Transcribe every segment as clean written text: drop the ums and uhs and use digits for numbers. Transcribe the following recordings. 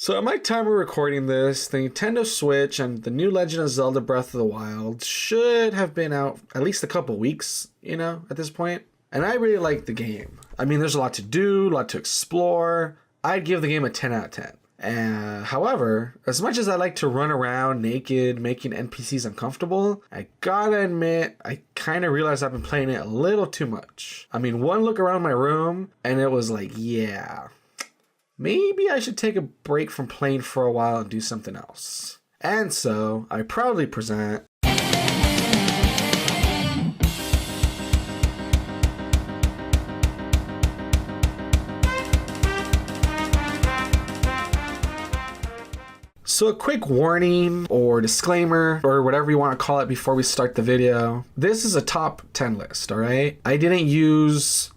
So at my time of recording this, the Nintendo Switch and the new Legend of Zelda Breath of the Wild should have been out at least a couple weeks, at this point. And I really like the game. I mean, there's a lot to do, a lot to explore. I'd give the game a 10 out of 10. However, as much as I like to run around naked, making NPCs uncomfortable, I gotta admit, I kind of realized I've been playing it a little too much. I mean, one look around my room, and it was like, yeah, maybe I should take a break from playing for a while and do something else. And so, I proudly present... So a quick warning or disclaimer or whatever you want to call it before we start the video. This is a top 10 list, all right? I didn't use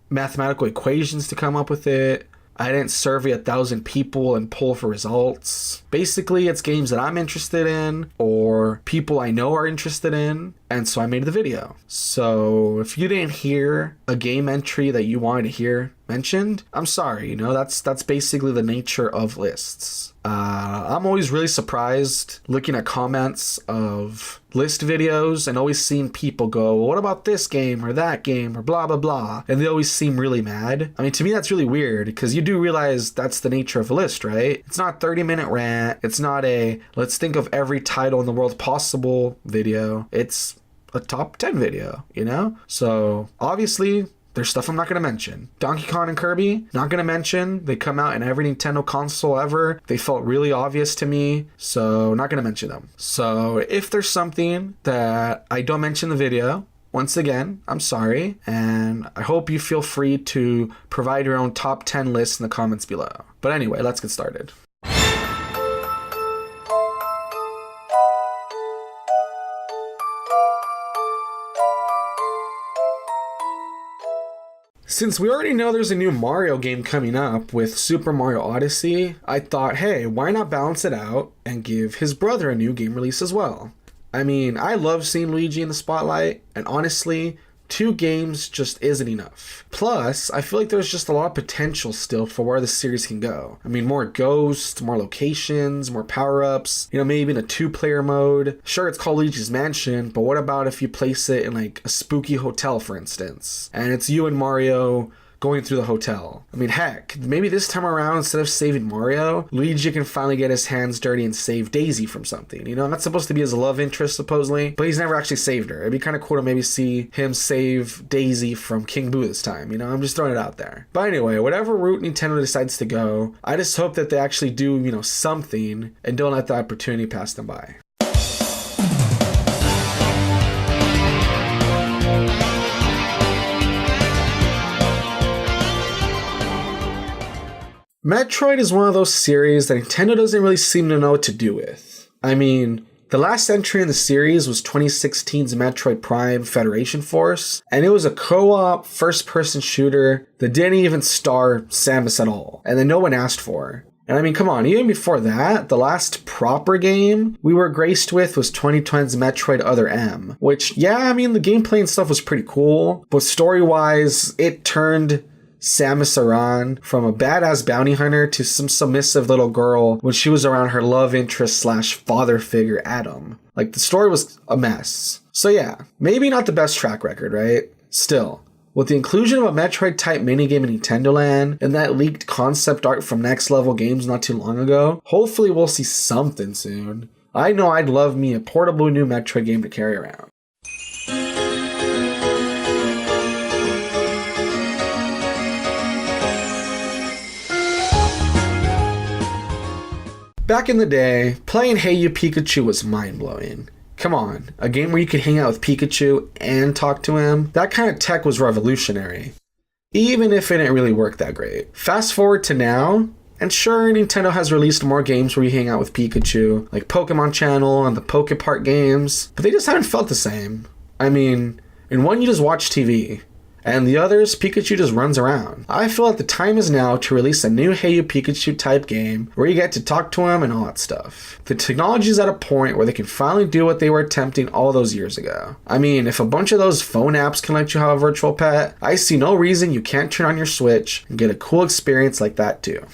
mathematical equations to come up with it. I didn't survey 1,000 people and poll for results. Basically, it's games that I'm interested in or people I know are interested in, and so I made the video. So if you didn't hear a game entry that you wanted to hear mentioned, I'm sorry, that's basically the nature of lists. I'm always really surprised looking at comments of list videos and always seeing people go, well, what about this game or that game or blah, blah, blah. And they always seem really mad. I mean, to me, that's really weird because you do realize that's the nature of a list, right? It's not a 30-minute rant. It's not a let's think of every title in the world possible video. It's a top 10 video, So obviously, there's stuff I'm not going to mention. Donkey Kong and Kirby, not going to mention. They come out in every Nintendo console ever. They felt really obvious to me, so not going to mention them. So if there's something that I don't mention in the video, once again, I'm sorry, and I hope you feel free to provide your own top 10 lists in the comments below. But anyway, let's get started. Since we already know there's a new Mario game coming up with Super Mario Odyssey, I thought, hey, why not balance it out and give his brother a new game release as well? I mean, I love seeing Luigi in the spotlight, and honestly, 2 games just isn't enough. Plus, I feel like there's just a lot of potential still for where the series can go. I mean, more ghosts, more locations, more power-ups, maybe in a 2-player mode. Sure, it's called Luigi's Mansion, but what about if you place it in like a spooky hotel, for instance, and it's you and Mario going through the hotel? I mean, heck, maybe this time around, instead of saving Mario, Luigi can finally get his hands dirty and save Daisy from something. That's supposed to be his love interest, supposedly, but he's never actually saved her. It'd be kind of cool to maybe see him save Daisy from King Boo this time, I'm just throwing it out there. But anyway, whatever route Nintendo decides to go, I just hope that they actually do, something and don't let the opportunity pass them by. Metroid is one of those series that Nintendo doesn't really seem to know what to do with. I mean, the last entry in the series was 2016's Metroid Prime Federation Force, and it was a co-op, first-person shooter that didn't even star Samus at all, and that no one asked for. And I mean, come on, even before that, the last proper game we were graced with was 2020's Metroid Other M, which, yeah, I mean, the gameplay and stuff was pretty cool, but story-wise, it turned Samus Aran from a badass bounty hunter to some submissive little girl when she was around her love interest / father figure Adam. Like, the story was a mess. So yeah, maybe not the best track record, right? Still, with the inclusion of a Metroid-type minigame in Nintendo Land and that leaked concept art from Next Level Games not too long ago, hopefully we'll see something soon. I know I'd love me a portable new Metroid game to carry around. Back in the day, playing Hey You Pikachu was mind-blowing. Come on, a game where you could hang out with Pikachu and talk to him? That kind of tech was revolutionary, even if it didn't really work that great. Fast forward to now, and sure, Nintendo has released more games where you hang out with Pikachu, like Pokemon Channel and the Pokepark games, but they just haven't felt the same. I mean, in one you just watch TV, and the others, Pikachu just runs around. I feel like the time is now to release a new Hey You Pikachu type game where you get to talk to him and all that stuff. The technology is at a point where they can finally do what they were attempting all those years ago. I mean, if a bunch of those phone apps can let you have a virtual pet, I see no reason you can't turn on your Switch and get a cool experience like that too.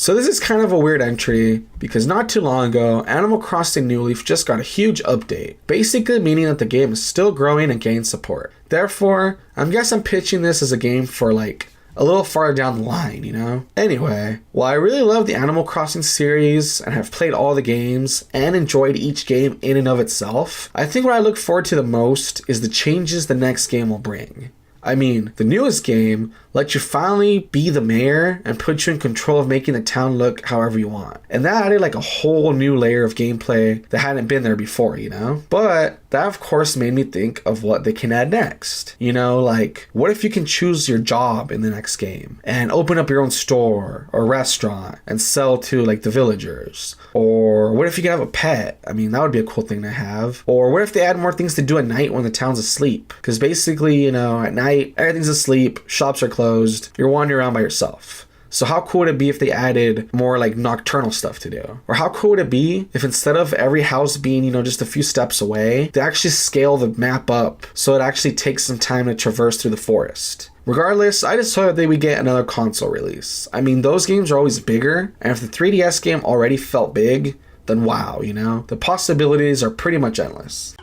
So this is kind of a weird entry because not too long ago, Animal Crossing New Leaf just got a huge update, basically meaning that the game is still growing and gaining support. Therefore, I guess I'm pitching this as a game for like a little farther down the line, you know? Anyway, while I really love the Animal Crossing series and have played all the games and enjoyed each game in and of itself, I think what I look forward to the most is the changes the next game will bring. I mean, the newest game lets you finally be the mayor and put you in control of making the town look however you want. And that added like a whole new layer of gameplay that hadn't been there before, you know? But that of course made me think of what they can add next. You know, like what if you can choose your job in the next game and open up your own store or restaurant and sell to like the villagers? Or what if you could have a pet? I mean, that would be a cool thing to have. Or what if they add more things to do at night when the town's asleep? Because basically, you know, at night, everything's asleep, shops are closed, you're wandering around by yourself. So how cool would it be if they added more like nocturnal stuff to do? Or how cool would it be if instead of every house being, you know, just a few steps away, they actually scale the map up so it actually takes some time to traverse through the forest? Regardless, I just hope that we get another console release. I mean, those games are always bigger, and if the 3DS game already felt big, then wow, you know? The possibilities are pretty much endless.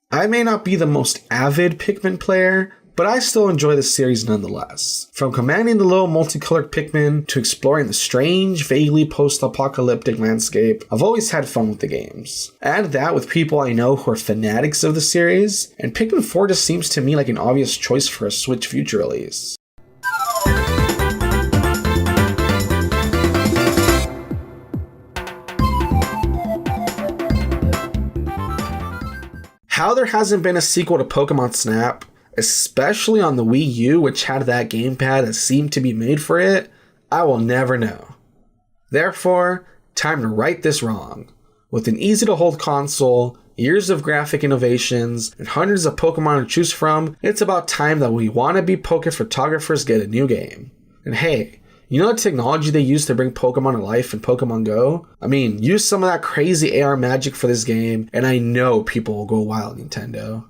I may not be the most avid Pikmin player, but I still enjoy the series nonetheless. From commanding the little multicolored Pikmin to exploring the strange, vaguely post-apocalyptic landscape, I've always had fun with the games. Add that with people I know who are fanatics of the series, and Pikmin 4 just seems to me like an obvious choice for a Switch future release. How there hasn't been a sequel to Pokemon Snap, especially on the Wii U, which had that gamepad that seemed to be made for it, I will never know. Therefore, time to right this wrong. With an easy-to-hold console, years of graphic innovations, and hundreds of Pokemon to choose from, it's about time that we wannabe Poké photographers get a new game. And hey, you know the technology they use to bring Pokemon to life in Pokemon Go? I mean, use some of that crazy AR magic for this game, and I know people will go wild, Nintendo.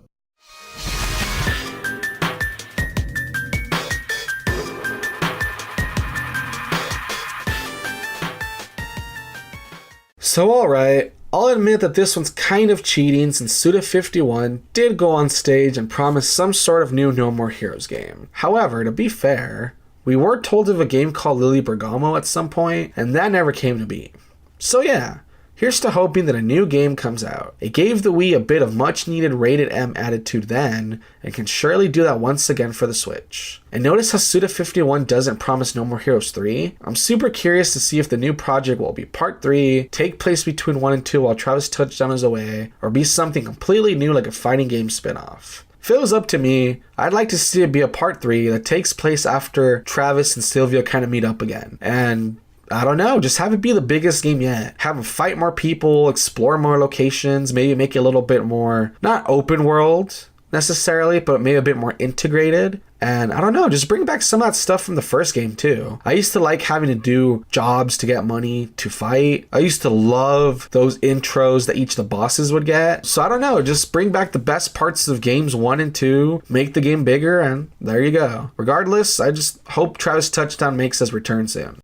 So alright, I'll admit that this one's kind of cheating since Suda51 did go on stage and promise some sort of new No More Heroes game. However, to be fair, we were told of a game called Lily Bergamo at some point, and that never came to be. So yeah, here's to hoping that a new game comes out. It gave the Wii a bit of much needed rated M attitude then, and can surely do that once again for the Switch. And notice how Suda51 doesn't promise No More Heroes 3? I'm super curious to see if the new project will be part 3, take place between 1 and 2 while Travis Touchdown is away, or be something completely new like a fighting game spin-off. If it was up to me, I'd like to see it be a part 3 that takes place after Travis and Sylvia kind of meet up again. And I don't know, just have it be the biggest game yet. Have them fight more people, explore more locations, maybe make it a little bit more, not open world necessarily, but maybe a bit more integrated. And I don't know, just bring back some of that stuff from the first game too. I used to like having to do jobs to get money to fight. I used to love those intros that each of the bosses would get. So I don't know, just bring back the best parts of games 1 and 2, make the game bigger, and there you go. Regardless, I just hope Travis Touchdown makes his return soon.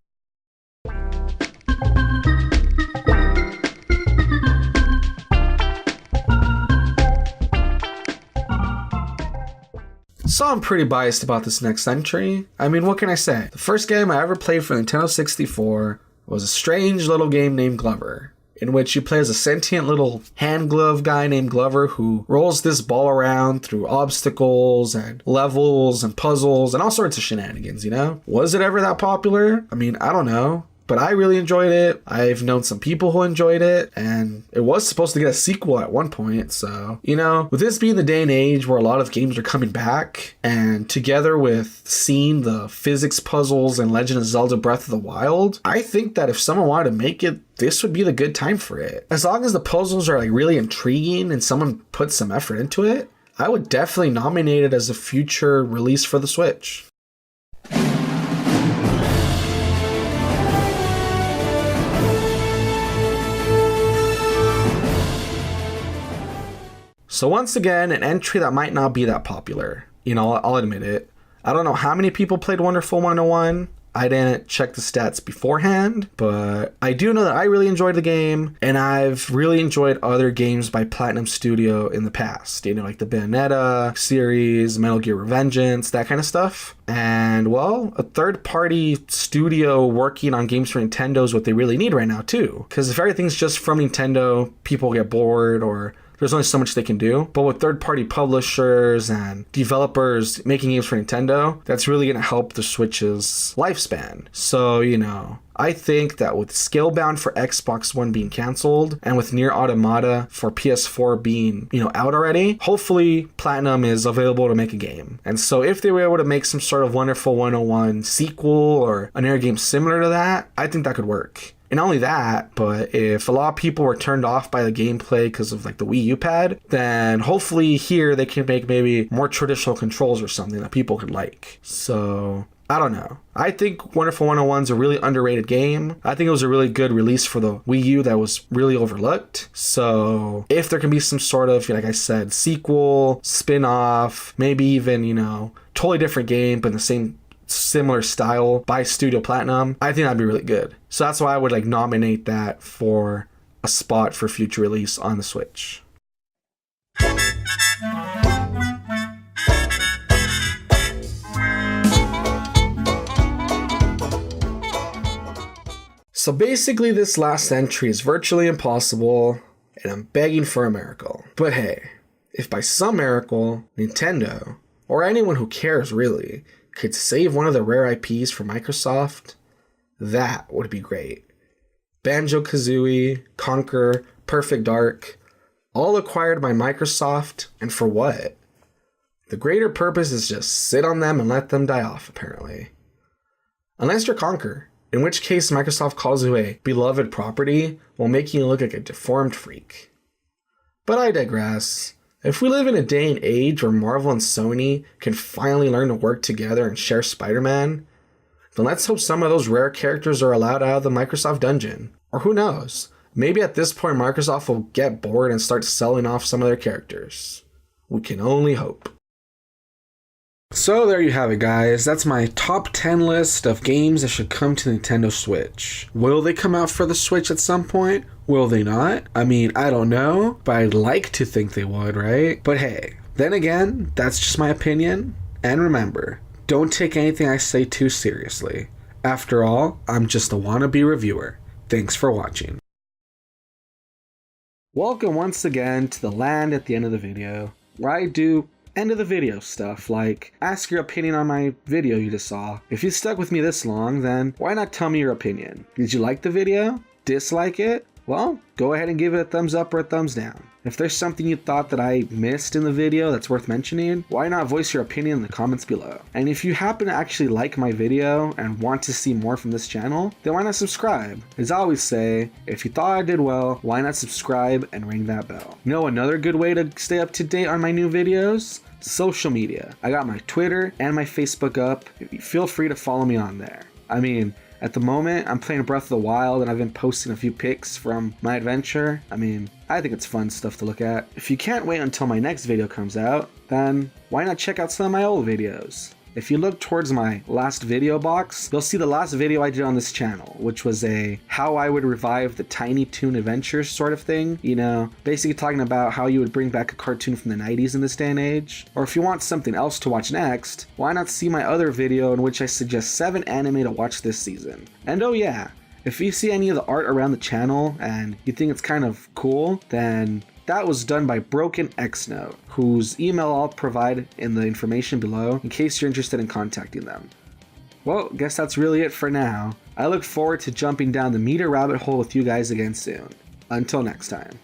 So I'm pretty biased about this next entry. I mean, what can I say? The first game I ever played for Nintendo 64 was a strange little game named Glover, in which you play as a sentient little hand glove guy named Glover who rolls this ball around through obstacles and levels and puzzles and all sorts of shenanigans, you know? Was it ever that popular? I mean, I don't know. But I really enjoyed it. I've known some people who enjoyed it, and it was supposed to get a sequel at one point. So, you know, with this being the day and age where a lot of games are coming back, and together with seeing the physics puzzles in Legend of Zelda Breath of the Wild, I think that if someone wanted to make it, this would be the good time for it. As long as the puzzles are like really intriguing and someone puts some effort into it, I would definitely nominate it as a future release for the Switch. So once again, an entry that might not be that popular. You know, I'll admit it. I don't know how many people played Wonderful 101. I didn't check the stats beforehand, but I do know that I really enjoyed the game, and I've really enjoyed other games by Platinum Studio in the past, you know, like the Bayonetta series, Metal Gear Revengeance, that kind of stuff. And, well, a third-party studio working on games for Nintendo is what they really need right now, too. Because if everything's just from Nintendo, people get bored, or there's only so much they can do. But with third-party publishers and developers making games for Nintendo, that's really going to help the Switch's lifespan. So, you know, I think that with Scalebound for Xbox One being canceled and with Nier Automata for PS4 being, you know, out already, hopefully Platinum is available to make a game. And so if they were able to make some sort of Wonderful 101 sequel or a Nier game similar to that, I think that could work. And not only that, but if a lot of people were turned off by the gameplay because of like the Wii U pad, then hopefully here they can make maybe more traditional controls or something that people could like. So I don't know. I think Wonderful 101 is a really underrated game. I think it was a really good release for the Wii U that was really overlooked. So if there can be some sort of, like I said, sequel, spin-off, maybe even, you know, totally different game, but in the same similar style by Studio Platinum, I think that'd be really good. So that's why I would like nominate that for a spot for future release on the Switch. So basically this last entry is virtually impossible, and I'm begging for a miracle. But hey, if by some miracle, Nintendo, or anyone who cares really, could save one of the rare IPs for Microsoft, that would be great. Banjo Kazooie, Conquer, Perfect Dark, all acquired by Microsoft, and for what? The greater purpose is just sit on them and let them die off, apparently. Unless you're Conquer, in which case Microsoft calls you a beloved property while making you look like a deformed freak. But I digress. If we live in a day and age where Marvel and Sony can finally learn to work together and share Spider-Man, then let's hope some of those rare characters are allowed out of the Microsoft dungeon. Or who knows, maybe at this point Microsoft will get bored and start selling off some of their characters. We can only hope. So there you have it, guys. That's my top 10 list of games that should come to Nintendo Switch. Will they come out for the Switch at some point? Will they not? I mean, I don't know, but I'd like to think they would, right? But hey, then again, that's just my opinion. And remember, don't take anything I say too seriously. After all, I'm just a wannabe reviewer. Thanks for watching. Welcome once again to the land at the end of the video, where I do end of the video stuff, like ask your opinion on my video you just saw. If you stuck with me this long, then why not tell me your opinion? Did you like the video? Dislike it? Well, go ahead and give it a thumbs up or a thumbs down. If there's something you thought that I missed in the video that's worth mentioning, why not voice your opinion in the comments below? And if you happen to actually like my video and want to see more from this channel, then why not subscribe? As I always say, if you thought I did well, why not subscribe and ring that bell? You know another good way to stay up to date on my new videos? Social media. I got my Twitter and my Facebook up. Feel free to follow me on there. I mean, at the moment, I'm playing Breath of the Wild and I've been posting a few pics from my adventure. I mean, I think it's fun stuff to look at. If you can't wait until my next video comes out, then why not check out some of my old videos? If you look towards my last video box, you'll see the last video I did on this channel, which was a how I would revive the Tiny Toon Adventures sort of thing. You know, basically talking about how you would bring back a cartoon from the 90s in this day and age. Or if you want something else to watch next, why not see my other video in which I suggest 7 anime to watch this season. And oh yeah, if you see any of the art around the channel and you think it's kind of cool, then that was done by Broken Xnote, whose email I'll provide in the information below in case you're interested in contacting them. Well, guess that's really it for now. I look forward to jumping down the meter rabbit hole with you guys again soon. Until next time.